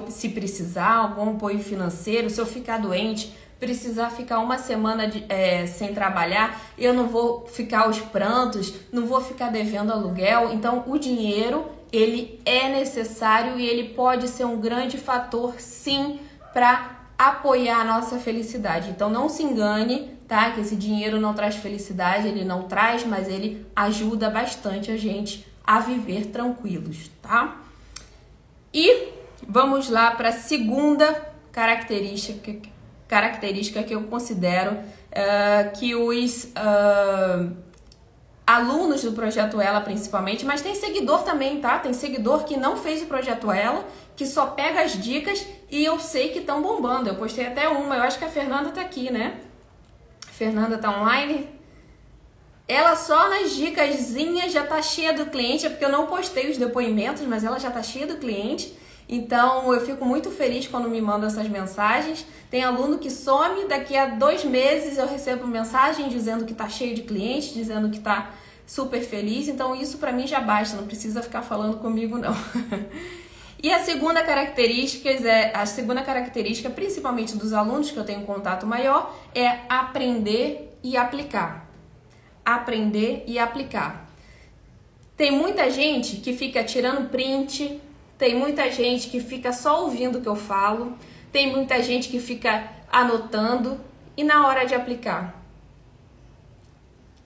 Se precisar, algum apoio financeiro, se eu ficar doente, precisar ficar uma semana sem trabalhar, eu não vou ficar aos prantos, não vou ficar devendo aluguel. Então, o dinheiro, ele é necessário e ele pode ser um grande fator, sim, para apoiar a nossa felicidade. Então, não se engane, tá? Que esse dinheiro não traz felicidade, ele não traz, mas ele ajuda bastante a gente a viver tranquilos, tá? E vamos lá para a segunda característica que eu considero que os alunos do Projeto Ela, principalmente, mas tem seguidor também, tá? Tem seguidor que não fez o Projeto Ela, que só pega as dicas e eu sei que estão bombando. Eu postei até uma, eu acho que a Fernanda tá aqui, né? A Fernanda tá online. Ela só nas dicasinhas já tá cheia do cliente, é porque eu não postei os depoimentos, mas ela já tá cheia do cliente. Então, eu fico muito feliz quando me mandam essas mensagens. Tem aluno que some, daqui a 2 meses eu recebo mensagem dizendo que tá cheio de cliente, dizendo que tá super feliz. Então, isso pra mim já basta, não precisa ficar falando comigo, não. E a segunda característica, principalmente dos alunos que eu tenho contato maior, é aprender e aplicar. Aprender e aplicar. Tem muita gente que fica tirando print, tem muita gente que fica só ouvindo o que eu falo, tem muita gente que fica anotando e na hora de aplicar?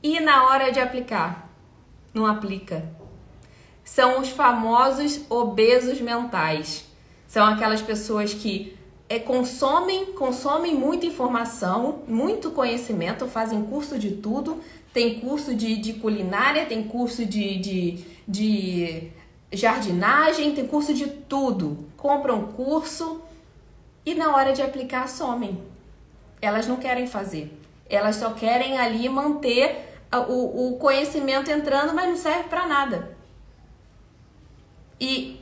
E na hora de aplicar? Não aplica. São os famosos obesos mentais. São aquelas pessoas que consomem muita informação, muito conhecimento, fazem curso de tudo, tem curso de culinária, tem curso de jardinagem, tem curso de tudo. Compram curso e na hora de aplicar somem. Elas não querem fazer. Elas só querem ali manter o conhecimento entrando, mas não serve para nada. E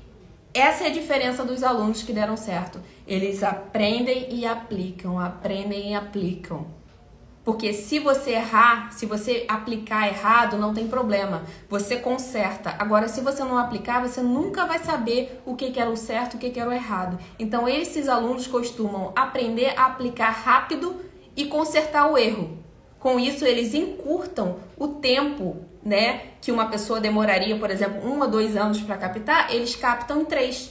essa é a diferença dos alunos que deram certo. Eles aprendem e aplicam, aprendem e aplicam. Porque se você errar, se você aplicar errado, não tem problema. Você conserta. Agora, se você não aplicar, você nunca vai saber o que era o certo e o que era o errado. Então, esses alunos costumam aprender a aplicar rápido e consertar o erro. Com isso, eles encurtam o tempo, né, que uma pessoa demoraria, por exemplo, 1 ou 2 anos para captar, eles captam em 3.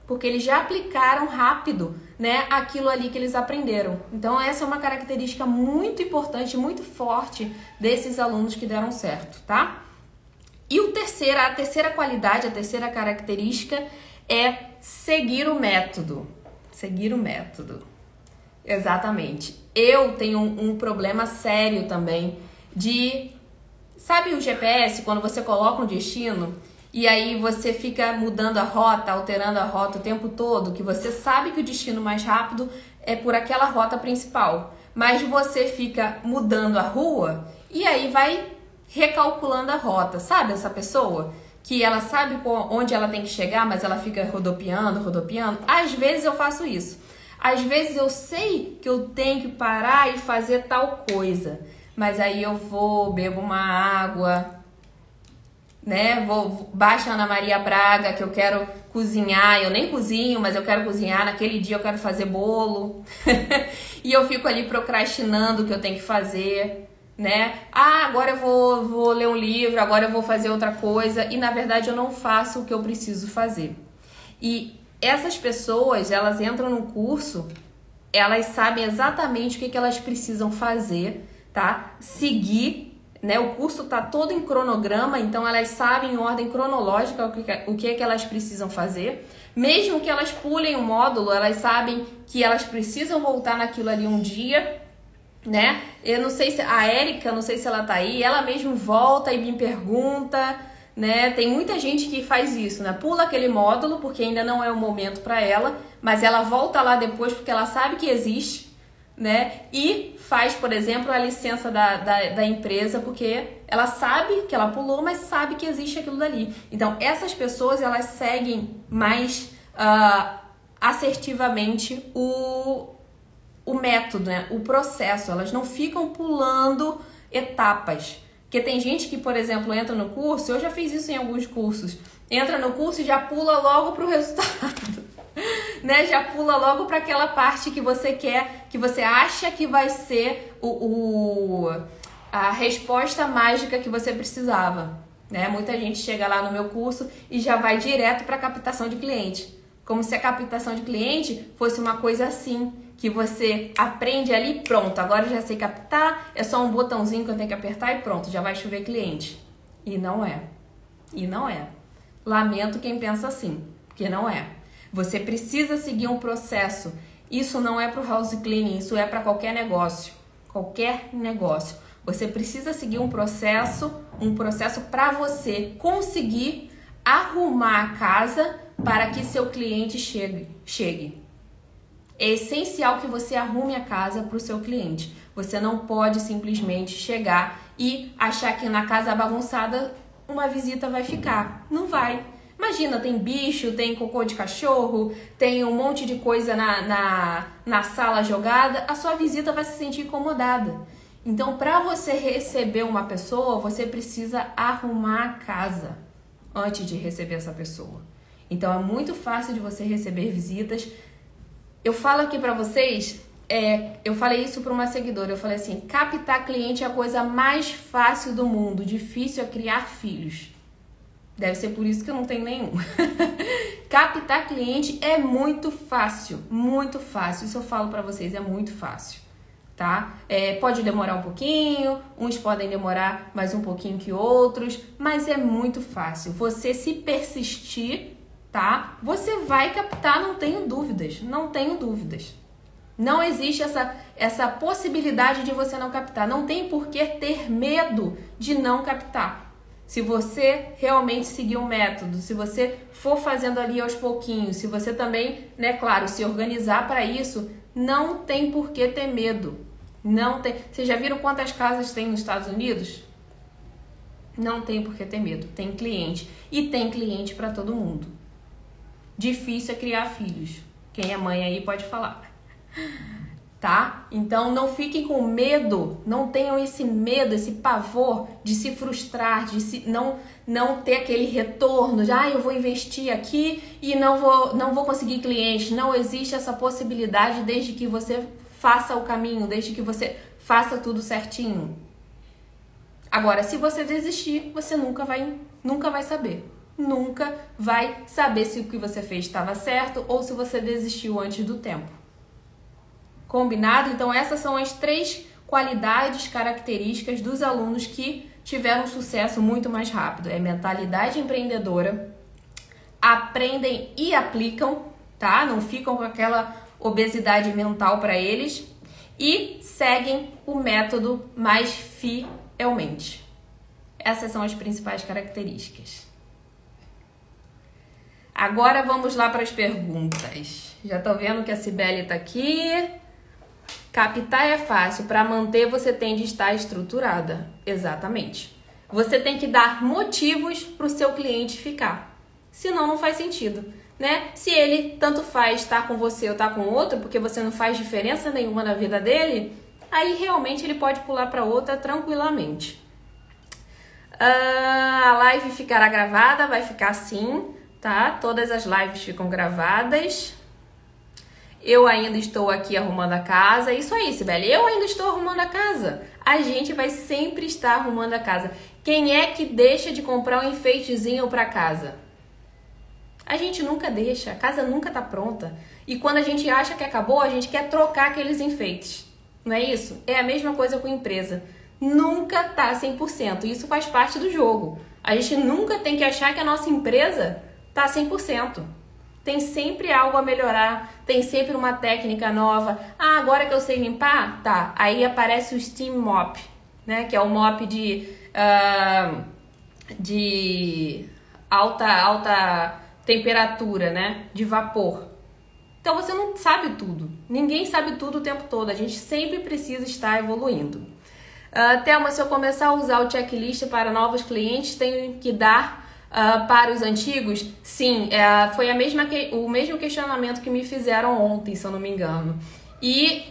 Porque eles já aplicaram rápido, né, aquilo ali que eles aprenderam. Então, essa é uma característica muito importante, muito forte desses alunos que deram certo, tá? E a terceira qualidade, a terceira característica é seguir o método. Seguir o método. Exatamente. Eu tenho um problema sério também de... Sabe o GPS, quando você coloca um destino e aí você fica mudando a rota, alterando a rota o tempo todo, que você sabe que o destino mais rápido é por aquela rota principal, mas você fica mudando a rua e aí vai recalculando a rota. Sabe essa pessoa? Que ela sabe onde ela tem que chegar, mas ela fica rodopiando. Às vezes eu faço isso. Às vezes eu sei que eu tenho que parar e fazer tal coisa, mas aí eu vou, bebo uma água, né? Baixo a Ana Maria Braga, que eu quero cozinhar. Eu nem cozinho, mas eu quero cozinhar. Naquele dia eu quero fazer bolo. E eu fico ali procrastinando o que eu tenho que fazer, né? Ah, agora eu vou ler um livro, agora eu vou fazer outra coisa. E na verdade eu não faço o que eu preciso fazer. E essas pessoas, elas entram no curso, elas sabem exatamente o que elas precisam fazer, tá? Seguir, né? O curso tá todo em cronograma, então elas sabem em ordem cronológica o que elas precisam fazer. Mesmo que elas pulem o módulo, elas sabem que elas precisam voltar naquilo ali um dia, né? Eu não sei se a Érica, não sei se ela tá aí, ela mesmo volta e me pergunta, né? Tem muita gente que faz isso, né? Pula aquele módulo porque ainda não é o momento para ela, mas ela volta lá depois porque ela sabe que existe, né? E faz, por exemplo, a licença da empresa porque ela sabe que ela pulou, mas sabe que existe aquilo dali. Então, essas pessoas, elas seguem mais assertivamente o método, né? O processo. Elas não ficam pulando etapas. Porque tem gente que, por exemplo, entra no curso, eu já fiz isso em alguns cursos, entra no curso e já pula logo para o resultado, né? Já pula logo para aquela parte que você quer, que você acha que vai ser a resposta mágica que você precisava, né? Muita gente chega lá no meu curso e já vai direto para a captação de cliente, como se a captação de cliente fosse uma coisa assim, que você aprende ali, pronto, agora eu já sei captar, é só um botãozinho que eu tenho que apertar e pronto, já vai chover cliente. E não é. E não é. Lamento quem pensa assim, porque não é. Você precisa seguir um processo. Isso não é para o house cleaning, isso é para qualquer negócio. Qualquer negócio. Você precisa seguir um processo para você conseguir arrumar a casa para que seu cliente chegue. É essencial que você arrume a casa para o seu cliente. Você não pode simplesmente chegar e achar que na casa bagunçada uma visita vai ficar. Não vai. Imagina, tem bicho, tem cocô de cachorro, tem um monte de coisa na sala jogada. A sua visita vai se sentir incomodada. Então, para você receber uma pessoa, você precisa arrumar a casa antes de receber essa pessoa. Então, é muito fácil de você receber visitas. Eu falo aqui pra vocês, eu falei isso pra uma seguidora, eu falei assim, captar cliente é a coisa mais fácil do mundo, difícil é criar filhos. Deve ser por isso que eu não tenho nenhum. Captar cliente é muito fácil, isso eu falo pra vocês, é muito fácil, tá? Pode demorar um pouquinho, uns podem demorar mais um pouquinho que outros, mas é muito fácil. Você se persistir, tá? Você vai captar, não tenho dúvidas, Não existe essa possibilidade de você não captar. Não tem por que ter medo de não captar. Se você realmente seguir um método, se você for fazendo ali aos pouquinhos, se você também, né, claro, se organizar para isso, não tem por que ter medo, Não tem. Vocês já viram quantas casas tem nos Estados Unidos? Não tem por que ter medo. Tem cliente. E tem cliente para todo mundo. Difícil é criar filhos. Quem é mãe aí pode falar. Tá? Então não fiquem com medo. Não tenham esse medo, esse pavor de se frustrar, de não ter aquele retorno. De, eu vou investir aqui e não vou conseguir cliente. Não existe essa possibilidade desde que você faça o caminho, desde que você faça tudo certinho. Agora, se você desistir, você nunca vai saber. Nunca vai saber se o que você fez estava certo ou se você desistiu antes do tempo. Combinado? Então, essas são as 3 qualidades, características dos alunos que tiveram sucesso muito mais rápido. É mentalidade empreendedora, aprendem e aplicam, tá? Não ficam com aquela obesidade mental para eles e seguem o método mais fielmente. Essas são as principais características. Agora vamos lá para as perguntas. Já tô vendo que a Cibele tá aqui. Captar é fácil, para manter você tem de estar estruturada. Exatamente. Você tem que dar motivos para o seu cliente ficar. Senão não faz sentido. Né? Se ele tanto faz estar com você ou estar com outro, porque você não faz diferença nenhuma na vida dele, aí realmente ele pode pular para outra tranquilamente. A live ficará gravada, vai ficar sim, tá? Todas as lives ficam gravadas. Eu ainda estou aqui arrumando a casa. Isso aí, Sibeli, eu ainda estou arrumando a casa. A gente vai sempre estar arrumando a casa. Quem é que deixa de comprar um enfeitezinho para casa? A gente nunca deixa, a casa nunca tá pronta. E quando a gente acha que acabou, a gente quer trocar aqueles enfeites. Não é isso? É a mesma coisa com a empresa. Nunca tá 100%. Isso faz parte do jogo. A gente nunca tem que achar que a nossa empresa tá 100%. Tem sempre algo a melhorar, tem sempre uma técnica nova. Agora que eu sei limpar, tá. Aí aparece o Steam Mop, né? Que é o mop de alta temperatura, né? De vapor. Então você não sabe tudo. Ninguém sabe tudo o tempo todo. A gente sempre precisa estar evoluindo. Thelma, se eu começar a usar o checklist para novos clientes, tenho que dar para os antigos? Sim, foi o mesmo questionamento que me fizeram ontem, se eu não me engano. E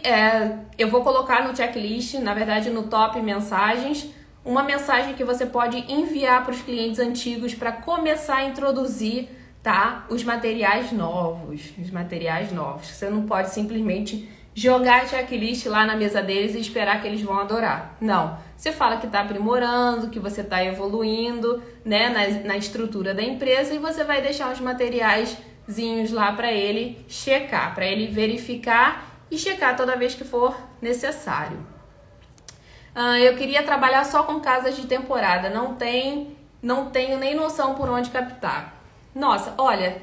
eu vou colocar no checklist, na verdade no top mensagens, uma mensagem que você pode enviar para os clientes antigos para começar a introduzir, tá? Os materiais novos. Você não pode simplesmente jogar a checklist lá na mesa deles e esperar que eles vão adorar. Não. Você fala que está aprimorando, que você está evoluindo, né, na estrutura da empresa, e você vai deixar os materiaizinhos lá para ele checar, para ele verificar e checar toda vez que for necessário. Eu queria trabalhar só com casas de temporada. Não tenho nem noção por onde captar. Nossa, olha,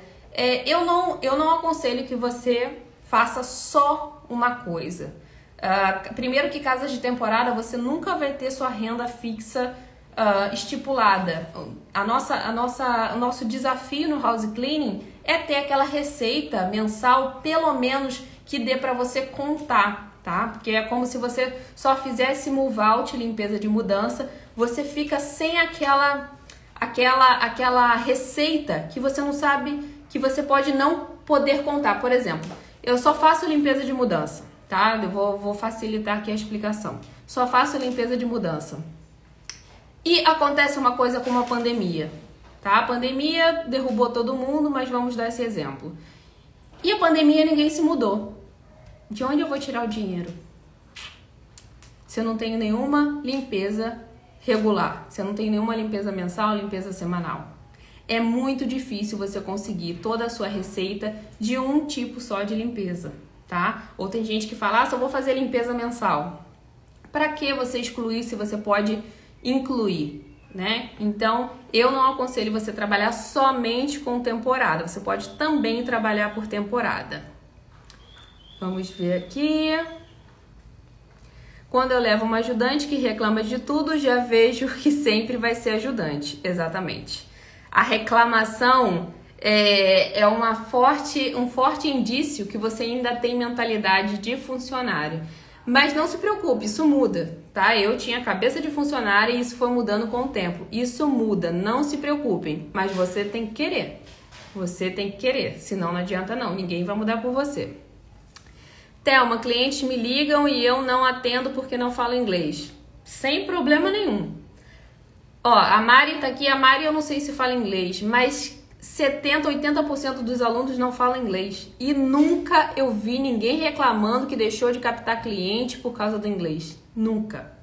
eu não aconselho que você faça só uma coisa. Primeiro que casas de temporada você nunca vai ter sua renda fixa estipulada. O nosso desafio no house cleaning é ter aquela receita mensal, pelo menos, que dê para você contar, tá? Porque é como se você só fizesse move out, limpeza de mudança, você fica sem aquela receita que você não sabe, que você pode não poder contar. Por exemplo, eu só faço limpeza de mudança, tá? Eu vou facilitar aqui a explicação. Só faço limpeza de mudança. E acontece uma coisa como a pandemia, tá? A pandemia derrubou todo mundo, mas vamos dar esse exemplo. E a pandemia ninguém se mudou. De onde eu vou tirar o dinheiro? Se eu não tenho nenhuma limpeza regular, se eu não tenho nenhuma limpeza mensal, limpeza semanal. É muito difícil você conseguir toda a sua receita de um tipo só de limpeza, tá? Ou tem gente que fala, só vou fazer limpeza mensal. Para que você excluir se você pode incluir, né? Então, eu não aconselho você trabalhar somente com temporada. Você pode também trabalhar por temporada. Vamos ver aqui. Quando eu levo uma ajudante que reclama de tudo, já vejo que sempre vai ser ajudante. Exatamente. A reclamação é um forte indício que você ainda tem mentalidade de funcionário. Mas não se preocupe, isso muda, tá? Eu tinha cabeça de funcionária e isso foi mudando com o tempo. Isso muda, não se preocupem, mas você tem que querer. Você tem que querer, senão não adianta não, ninguém vai mudar por você. Thelma, clientes me ligam e eu não atendo porque não falo inglês. Sem problema nenhum. Ó, a Mari tá aqui, a Mari eu não sei se fala inglês, mas 70, 80% dos alunos não falam inglês. E nunca eu vi ninguém reclamando que deixou de captar cliente por causa do inglês. Nunca.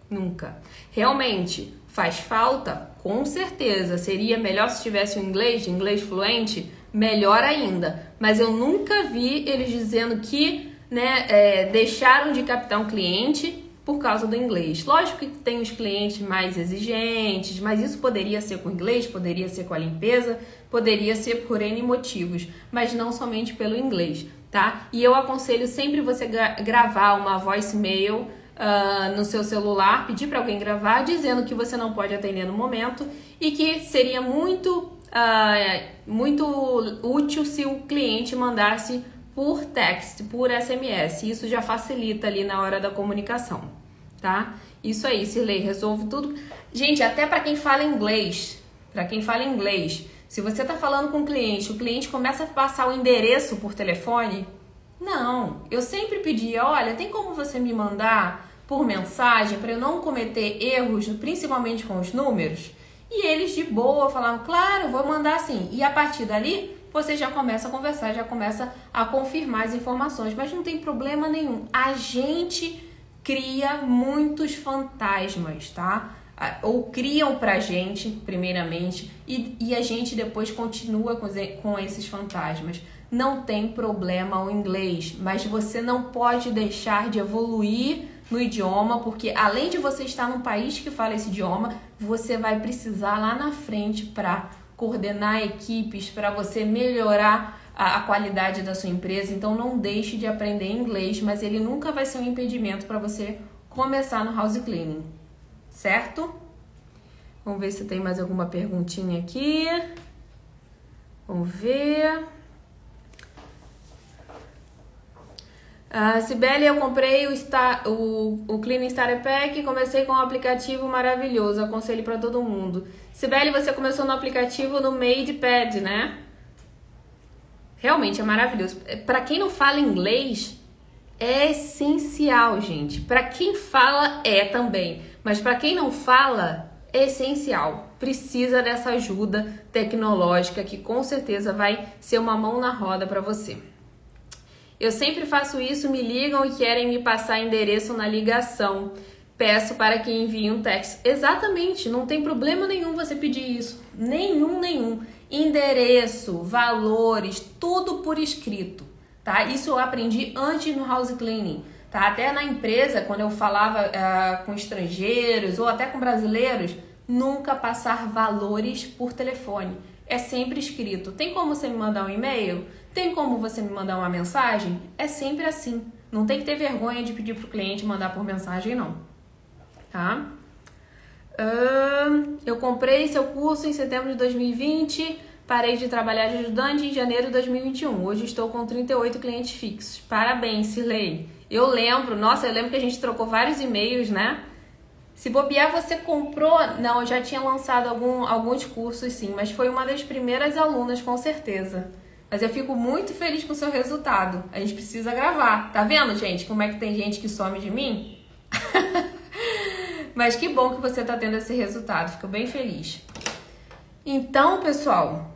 Nunca. Realmente, faz falta? Com certeza. Seria melhor se tivesse um inglês fluente? Melhor ainda. Mas eu nunca vi eles dizendo que deixaram de captar um cliente por causa do inglês. Lógico que tem os clientes mais exigentes, mas isso poderia ser com inglês, poderia ser com a limpeza, poderia ser por N motivos, mas não somente pelo inglês, tá? E eu aconselho sempre você gravar uma voicemail no seu celular, pedir para alguém gravar, dizendo que você não pode atender no momento e que seria muito útil se o cliente mandasse por text, por SMS. Isso já facilita ali na hora da comunicação, tá? Isso aí, Cirlei, resolve tudo. Gente, até para quem fala inglês, se você tá falando com o cliente começa a passar o endereço por telefone, não. Eu sempre pedia, olha, tem como você me mandar por mensagem para eu não cometer erros, principalmente com os números? E eles de boa falavam, claro, vou mandar sim. E a partir dali, você já começa a conversar, já começa a confirmar as informações, mas não tem problema nenhum. A gente cria muitos fantasmas, tá? Ou criam pra gente, primeiramente, e a gente depois continua com esses fantasmas. Não tem problema o inglês, mas você não pode deixar de evoluir no idioma, porque além de você estar num país que fala esse idioma, você vai precisar lá na frente para coordenar equipes, para você melhorar a qualidade da sua empresa. Então não deixe de aprender inglês, mas ele nunca vai ser um impedimento para você começar no house cleaning, certo? Vamos ver se tem mais alguma perguntinha aqui. Vamos ver. Sibeli, eu comprei o Cleaning Starter Pack e comecei com um aplicativo maravilhoso. Aconselho para todo mundo. Sibeli, você começou no aplicativo no MadePad, né? Realmente é maravilhoso. Para quem não fala inglês, é essencial, gente. Para quem fala, também. Mas para quem não fala, é essencial. Precisa dessa ajuda tecnológica que com certeza vai ser uma mão na roda para você. Eu sempre faço isso, me ligam e querem me passar endereço na ligação. Peço para que envie um text. Exatamente, não tem problema nenhum você pedir isso. Nenhum. Endereço, valores, tudo por escrito, tá? Isso eu aprendi antes no house cleaning, tá? Até na empresa, quando eu falava com estrangeiros ou até com brasileiros, nunca passar valores por telefone. É sempre escrito. Tem como você me mandar um e-mail? Tem como você me mandar uma mensagem? É sempre assim. Não tem que ter vergonha de pedir para o cliente mandar por mensagem, não. Tá? Eu comprei seu curso em setembro de 2020, parei de trabalhar de ajudante em janeiro de 2021. Hoje estou com 38 clientes fixos. Parabéns, Cirlei. Eu lembro que a gente trocou vários e-mails, né? Se bobear, você comprou... Não, eu já tinha lançado alguns cursos, sim, mas foi uma das primeiras alunas, com certeza. Mas eu fico muito feliz com o seu resultado. A gente precisa gravar. Tá vendo, gente, como é que tem gente que some de mim? Mas que bom que você tá tendo esse resultado. Fico bem feliz. Então, pessoal,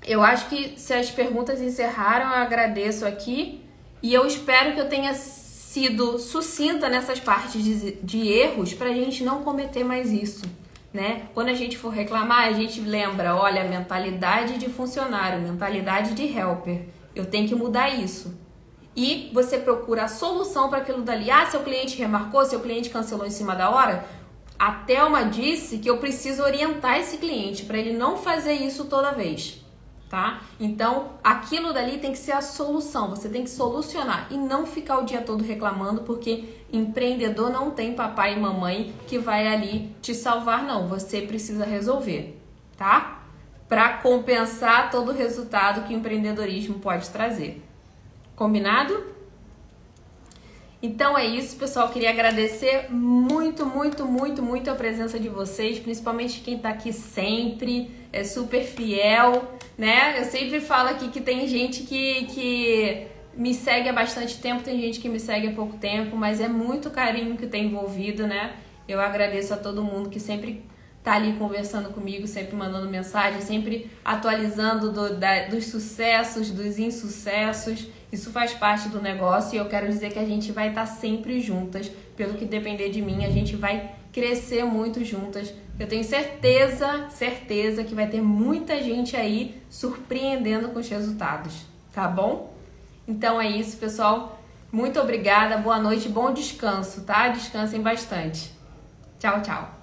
eu acho que se as perguntas encerraram, eu agradeço aqui. E eu espero que eu tenha sido sucinta nessas partes de erros pra gente não cometer mais isso, né? Quando a gente for reclamar, a gente lembra, olha, mentalidade de funcionário, mentalidade de helper. Eu tenho que mudar isso. E você procura a solução para aquilo dali. Seu cliente remarcou, seu cliente cancelou em cima da hora. A Thelma disse que eu preciso orientar esse cliente para ele não fazer isso toda vez, tá? Então, aquilo dali tem que ser a solução. Você tem que solucionar e não ficar o dia todo reclamando, porque empreendedor não tem papai e mamãe que vai ali te salvar, não. Você precisa resolver, tá? Para compensar todo o resultado que o empreendedorismo pode trazer. Combinado? Então é isso, pessoal. Queria agradecer muito, muito, muito, muito a presença de vocês, principalmente quem tá aqui sempre, é super fiel, né? Eu sempre falo aqui que tem gente que me segue há bastante tempo, tem gente que me segue há pouco tempo, mas é muito carinho que tem envolvido, né? Eu agradeço a todo mundo que sempre tá ali conversando comigo, sempre mandando mensagem, sempre atualizando dos sucessos, dos insucessos. Isso faz parte do negócio e eu quero dizer que a gente vai estar sempre juntas. Pelo que depender de mim, a gente vai crescer muito juntas. Eu tenho certeza que vai ter muita gente aí surpreendendo com os resultados, tá bom? Então é isso, pessoal. Muito obrigada, boa noite, bom descanso, tá? Descansem bastante. Tchau, tchau.